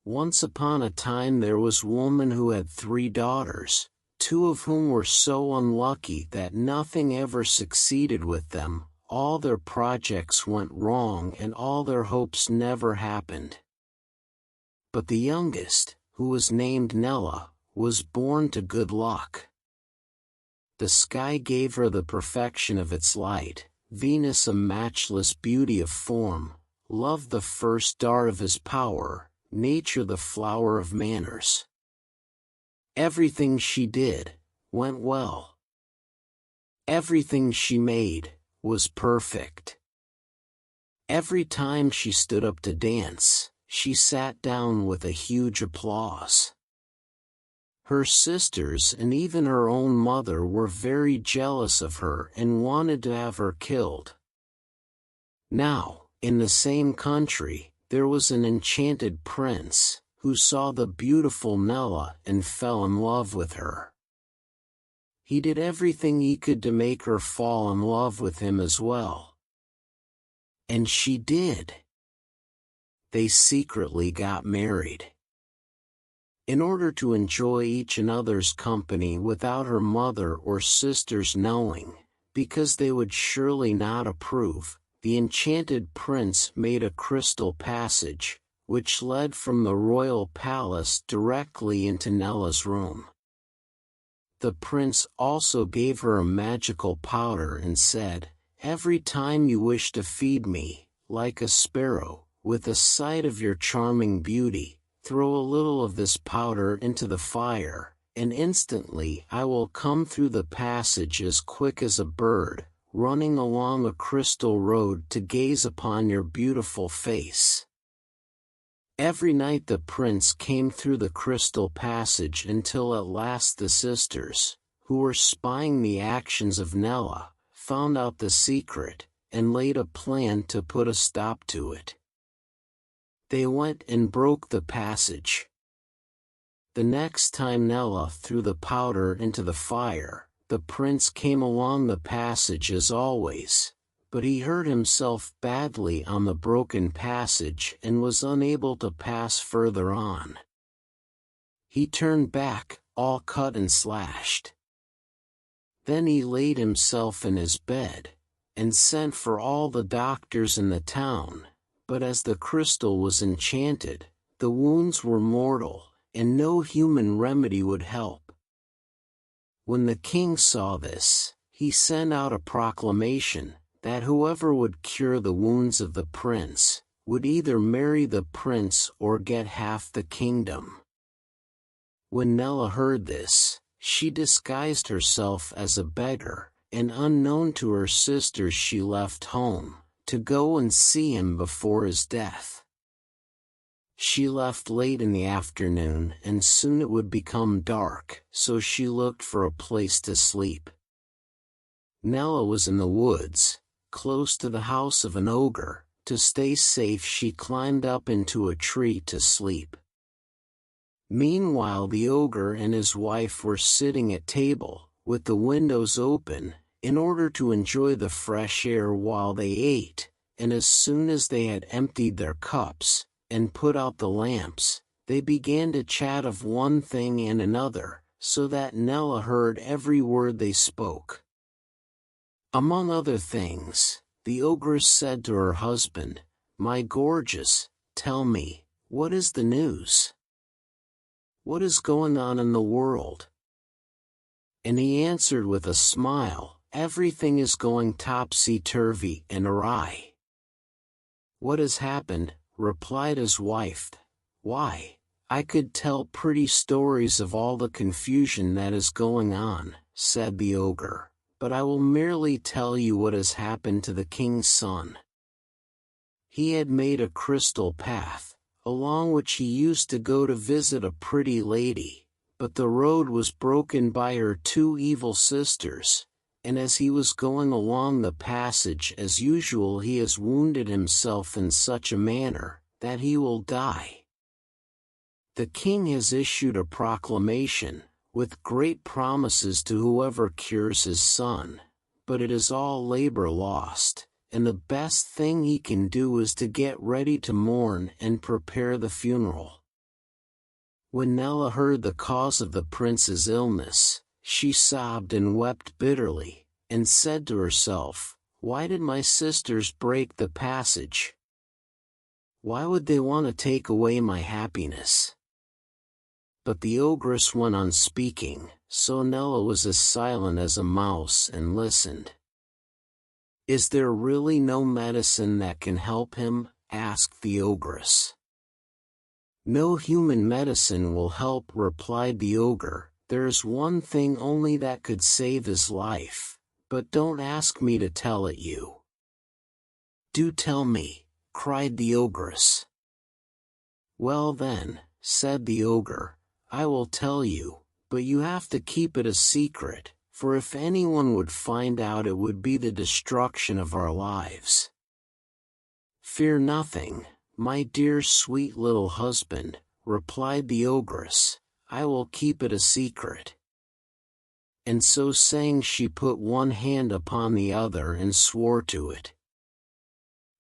Once upon a time there was a woman who had 3 daughters, 2 of whom were so unlucky that nothing ever succeeded with them. All their projects went wrong and all their hopes never happened. But the youngest, who was named Nella, was born to good luck. The sky gave her the perfection of its light, Venus a matchless beauty of form, love the first dart of his power, nature the flower of manners. Everything she did went well. Everything she made was perfect. Every time she stood up to dance, she sat down with a huge applause. Her sisters and even her own mother were very jealous of her and wanted to have her killed. Now, in the same country, there was an enchanted prince, who saw the beautiful Nella and fell in love with her. He did everything he could to make her fall in love with him as well. And she did. They secretly got married. In order to enjoy each other's company without her mother or sisters knowing, because they would surely not approve, the enchanted prince made a crystal passage, which led from the royal palace directly into Nella's room. The prince also gave her a magical powder and said, "Every time you wish to feed me, like a sparrow, with a sight of your charming beauty, throw a little of this powder into the fire, and instantly I will come through the passage as quick as a bird, running along a crystal road to gaze upon your beautiful face." Every night the prince came through the crystal passage until at last the sisters, who were spying the actions of Nella, found out the secret, and laid a plan to put a stop to it. They went and broke the passage. The next time Nella threw the powder into the fire, the prince came along the passage as always, but he hurt himself badly on the broken passage and was unable to pass further on. He turned back, all cut and slashed. Then he laid himself in his bed, and sent for all the doctors in the town, but as the crystal was enchanted, the wounds were mortal, and no human remedy would help. When the king saw this, he sent out a proclamation, that whoever would cure the wounds of the prince, would either marry the prince or get half the kingdom. When Nella heard this, she disguised herself as a beggar, and unknown to her sisters she left home, to go and see him before his death. She left late in the afternoon and soon it would become dark, so she looked for a place to sleep. Nella was in the woods, close to the house of an ogre. To stay safe she climbed up into a tree to sleep. Meanwhile the ogre and his wife were sitting at table, with the windows open, in order to enjoy the fresh air while they ate, and as soon as they had emptied their cups, and put out the lamps, they began to chat of one thing and another, so that Nella heard every word they spoke. Among other things, the ogress said to her husband, "My gorgeous, tell me, what is the news? What is going on in the world?" And he answered with a smile, "Everything is going topsy-turvy and awry." "What has happened?" replied his wife. "Why, I could tell pretty stories of all the confusion that is going on," said the ogre, "but I will merely tell you what has happened to the king's son. He had made a crystal path, along which he used to go to visit a pretty lady, but the road was broken by her 2 evil sisters, and as he was going along the passage as usual he has wounded himself in such a manner, that he will die. The king has issued a proclamation, with great promises to whoever cures his son, but it is all labor lost, and the best thing he can do is to get ready to mourn and prepare the funeral. When Nella heard the cause of the prince's illness, she sobbed and wept bitterly, and said to herself, "Why did my sisters break the passage? Why would they want to take away my happiness?" But the ogress went on speaking, so Nella was as silent as a mouse and listened. "Is there really no medicine that can help him?" asked the ogress. "No human medicine will help," replied the ogre. "There's one thing only that could save his life, but don't ask me to tell it you." "Do tell me," cried the ogress. "Well then," said the ogre, "I will tell you, but you have to keep it a secret, for if anyone would find out it would be the destruction of our lives." "Fear nothing, my dear sweet little husband," replied the ogress, "I will keep it a secret." And so saying she put one hand upon the other and swore to it.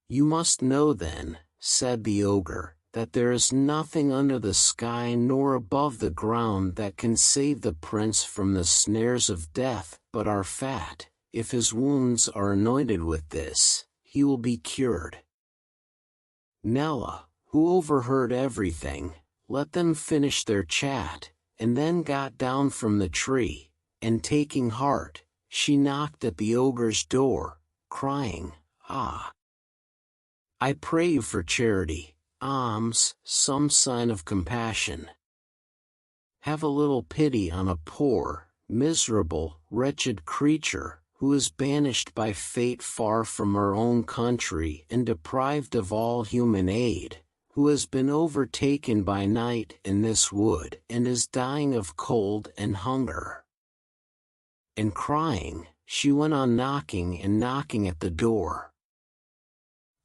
"You must know then," said the ogre, "that there is nothing under the sky nor above the ground that can save the prince from the snares of death but our fat. If his wounds are anointed with this, he will be cured." Nella, who overheard everything, let them finish their chat, and then got down from the tree, and taking heart, she knocked at the ogre's door, crying, "Ah! I pray you for charity, alms, some sign of compassion. Have a little pity on a poor, miserable, wretched creature, who is banished by fate far from her own country and deprived of all human aid, who has been overtaken by night in this wood and is dying of cold and hunger." And crying, she went on knocking and knocking at the door.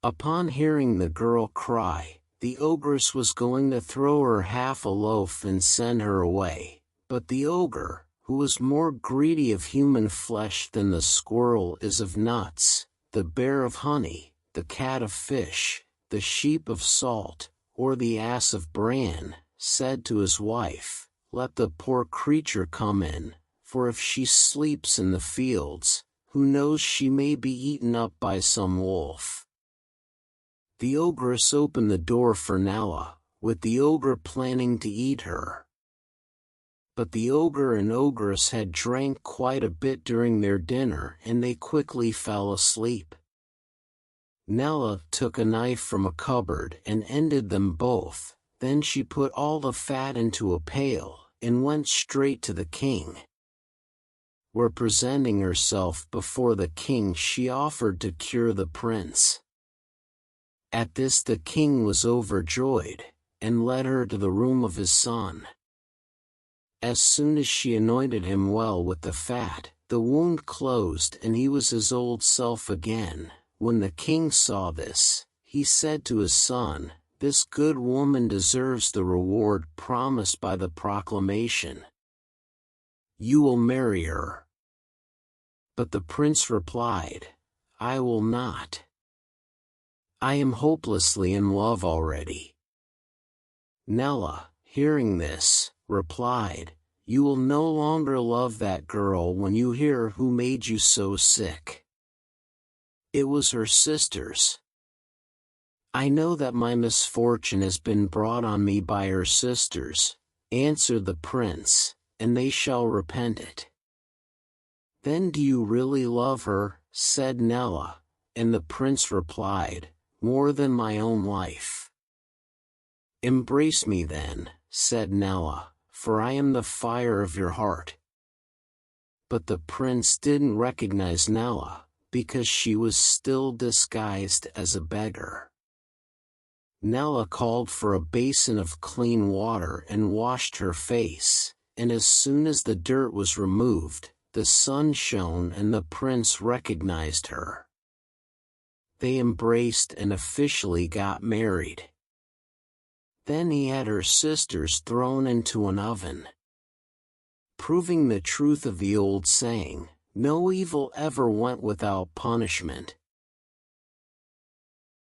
Upon hearing the girl cry, the ogress was going to throw her half a loaf and send her away, but the ogre, who was more greedy of human flesh than the squirrel is of nuts, the bear of honey, the cat of fish, the sheep of salt, or the ass of bran, said to his wife, "Let the poor creature come in, for if she sleeps in the fields, who knows, she may be eaten up by some wolf." The ogress opened the door for Nella, with the ogre planning to eat her. But the ogre and ogress had drank quite a bit during their dinner and they quickly fell asleep. Nella took a knife from a cupboard and ended them both, then she put all the fat into a pail, and went straight to the king. Where presenting herself before the king she offered to cure the prince. At this the king was overjoyed, and led her to the room of his son. As soon as she anointed him well with the fat, the wound closed and he was his old self again. When the king saw this, he said to his son, "This good woman deserves the reward promised by the proclamation. You will marry her." But the prince replied, "I will not. I am hopelessly in love already." Nella, hearing this, replied, "You will no longer love that girl when you hear who made you so sick. It was her sisters." "I know that my misfortune has been brought on me by her sisters," answered the prince, "and they shall repent it." "Then do you really love her?" said Nella, and the prince replied, "More than my own life." "Embrace me then," said Nella, "for I am the fire of your heart." But the prince didn't recognize Nella, because she was still disguised as a beggar. Nella called for a basin of clean water and washed her face, and as soon as the dirt was removed, the sun shone and the prince recognized her. They embraced and officially got married. Then he had her sisters thrown into an oven. Proving the truth of the old saying, no evil ever went without punishment,